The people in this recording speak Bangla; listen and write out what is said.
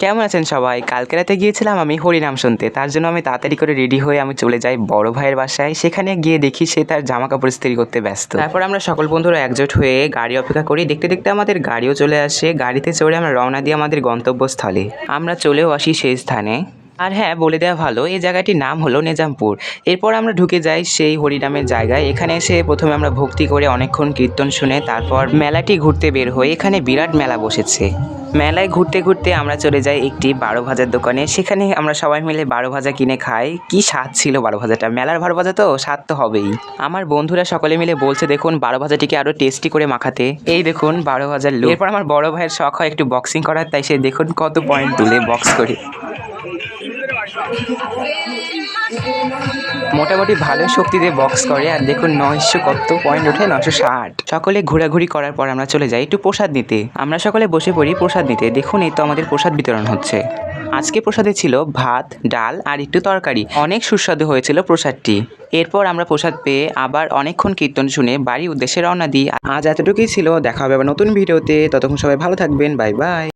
কেমন আছেন সবাই? কালকে রাতে গিয়েছিলাম আমি হরিনাম শুনতে। তার জন্য আমি তাড়াতাড়ি করে রেডি হয়ে আমি চলে যাই বড় ভাইয়ের বাসায়। সেখানে গিয়ে দেখি সে তার জামাকাপড় ইস্ত্রি করতে ব্যস্ত। তারপর আমরা সকল বন্ধুরা একজোট হয়ে গাড়ি অপেক্ষা করি। দেখতে দেখতে আমাদের গাড়িও চলে আসে। গাড়িতে চড়ে আমরা রওনা দিই আমাদের গন্তব্যস্থলে। আমরা চলেও আসি সেই স্থানে। আর হ্যাঁ, বলে দেওয়া ভালো, এই জায়গাটির নাম হলো নিজামপুর। এরপর আমরা ঢুকে যাই সেই হরিনামের জায়গায়। এখানে এসে প্রথমে আমরা ভক্তি করে অনেকক্ষণ কীর্তন শুনে তারপর মেলাটি ঘুরতে বের হই। এখানে বিরাট মেলা বসেছে। মেলায় ঘুরতে ঘুরতে আমরা চলে যাই একটি 12 ভাজার দোকানে। সেখানে আমরা সবাই মিলে 12 ভাজা কিনে খাই। কি স্বাদ ছিল 12 ভাজাটা! মেলার 12 ভাজা তো স্বাদ তো হবেই। আমার বন্ধুরা সকলে মিলে বলছে দেখুন 12 ভাজাটিকে আরো টেস্টি করে মাখাতে। এই দেখুন 12 ভাজার লুক। এরপর আমার বড় ভাইয়ের শখ হয় একটু বক্সিং করার, তাই সে দেখুন কত পয়েন্ট তুলে বক্স করে। মোটামুটি ভালো শক্তি দিয়ে বক্স করে। আর দেখুন 900 কত পয়েন্ট ওঠে, 960। সকলে ঘোরাঘুরি করার পর আমরা চলে যাই একটু প্রসাদ নিতে। আমরা সকলে বসে পড়ি প্রসাদ নিতে। দেখুন এই তো আমাদের প্রসাদ বিতরণ হচ্ছে। আজকে প্রসাদে ছিল ভাত, ডাল আর একটু তরকারি। অনেক সুস্বাদু হয়েছিল প্রসাদটি। এরপর আমরা প্রসাদ পেয়ে আবার অনেকক্ষণ কীর্তন শুনে বাড়ির উদ্দেশ্যে রওনা দিই। আজ এতটুকুই ছিল, দেখা হবে আবার নতুন ভিডিওতে। ততক্ষণ সবাই ভালো থাকবেন, বাই বাই।